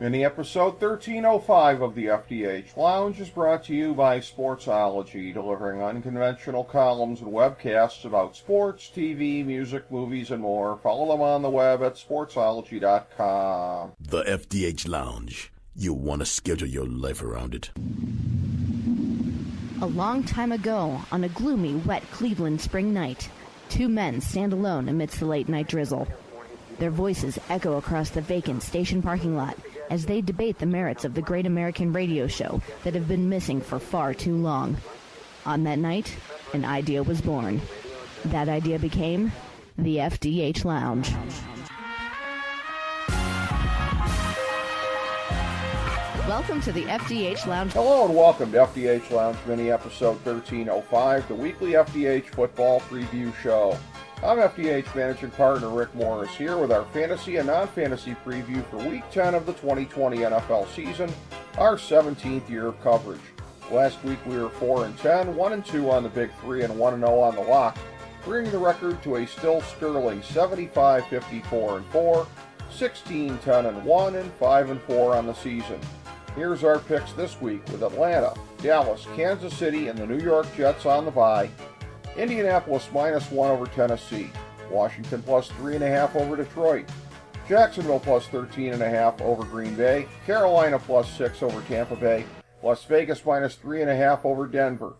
Mini episode 1305 of the FDH Lounge is brought to you by Sportsology, delivering unconventional columns and webcasts about sports, TV, music, movies, and more. Follow them on the web at sportsology.com. The FDH Lounge. You want to schedule your life around it. A long time ago, on a gloomy, wet Cleveland spring night, two men stand alone amidst the late-night drizzle. Their voices echo across the vacant station parking lot as they debate the merits of the great American radio show that have been missing for far too long. On that night, an idea was born. That idea became the FDH Lounge. Welcome to the FDH Lounge. Hello and welcome to FDH Lounge mini episode 1305, the weekly FDH football preview show. I'm FDH Managing Partner Rick Morris here with our fantasy and non-fantasy preview for Week 10 of the 2020 NFL season, our 17th year of coverage. Last week we were 4-10, 1-2 on the Big Three, and 1-0 on the lock, bringing the record to a still sterling 75-54-4, 16-10-1, and 5-4 on the season. Here's our picks this week with Atlanta, Dallas, Kansas City, and the New York Jets on the bye. Indianapolis -1 over Tennessee. Washington +3.5 over Detroit. Jacksonville +13.5 over Green Bay. Carolina +6 over Tampa Bay. Las Vegas -3.5 over Denver.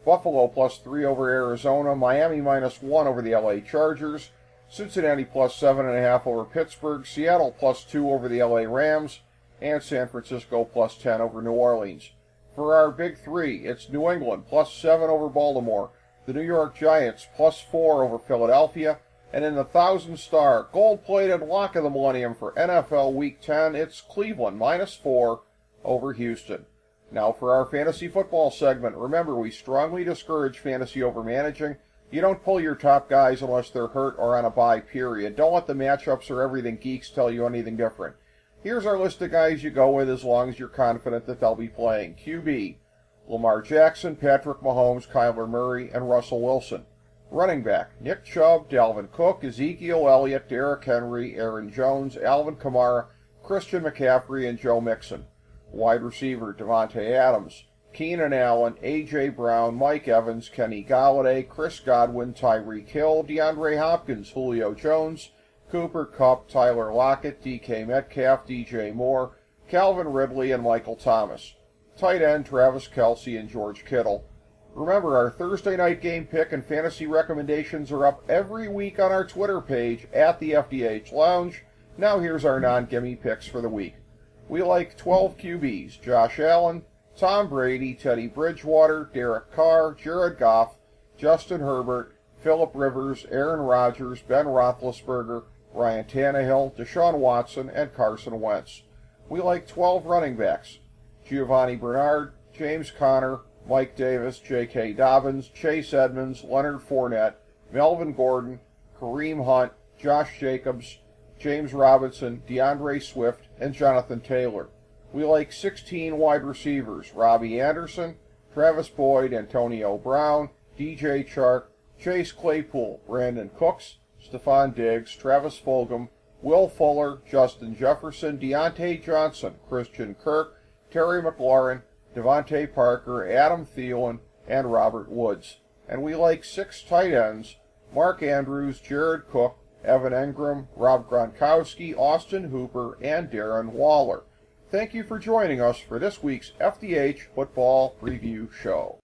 Buffalo +3 over Arizona. Miami -1 over the LA Chargers. Cincinnati +7.5 over Pittsburgh. Seattle +2 over the LA Rams. And San Francisco +10 over New Orleans. For our Big Three, it's New England +7 over Baltimore. The New York Giants +4 over Philadelphia, and in the 1,000-star gold-plated lock of the millennium for NFL Week 10, it's Cleveland -4 over Houston. Now for our fantasy football segment, remember we strongly discourage fantasy over managing. You don't pull your top guys unless they're hurt or on a bye, period. Don't let the matchups or everything geeks tell you anything different. Here's our list of guys you go with as long as you're confident that they'll be playing. QB. Lamar Jackson, Patrick Mahomes, Kyler Murray, and Russell Wilson. Running back, Nick Chubb, Dalvin Cook, Ezekiel Elliott, Derrick Henry, Aaron Jones, Alvin Kamara, Christian McCaffrey, and Joe Mixon. Wide receiver, Devontae Adams, Keenan Allen, A.J. Brown, Mike Evans, Kenny Golladay, Chris Godwin, Tyreek Hill, DeAndre Hopkins, Julio Jones, Cooper Kupp, Tyler Lockett, DK Metcalf, DJ Moore, Calvin Ridley, and Michael Thomas. Tight end, Travis Kelce and George Kittle. Remember, our Thursday night game pick and fantasy recommendations are up every week on our Twitter page at the FDH Lounge. Now here's our non-gimme picks for the week. We like 12 QBs, Josh Allen, Tom Brady, Teddy Bridgewater, Derek Carr, Jared Goff, Justin Herbert, Phillip Rivers, Aaron Rodgers, Ben Roethlisberger, Ryan Tannehill, Deshaun Watson, and Carson Wentz. We like 12 running backs, Giovanni Bernard, James Conner, Mike Davis, J.K. Dobbins, Chase Edmonds, Leonard Fournette, Melvin Gordon, Kareem Hunt, Josh Jacobs, James Robinson, DeAndre Swift, and Jonathan Taylor. We like 16 wide receivers, Robbie Anderson, Travis Boyd, Antonio Brown, DJ Chark, Chase Claypool, Brandon Cooks, Stephon Diggs, Travis Fulgham, Will Fuller, Justin Jefferson, Deontay Johnson, Christian Kirk, Terry McLaurin, Devontae Parker, Adam Thielen, and Robert Woods. And we like 6 tight ends, Mark Andrews, Jared Cook, Evan Engram, Rob Gronkowski, Austin Hooper, and Darren Waller. Thank you for joining us for this week's FDH Football Preview Show.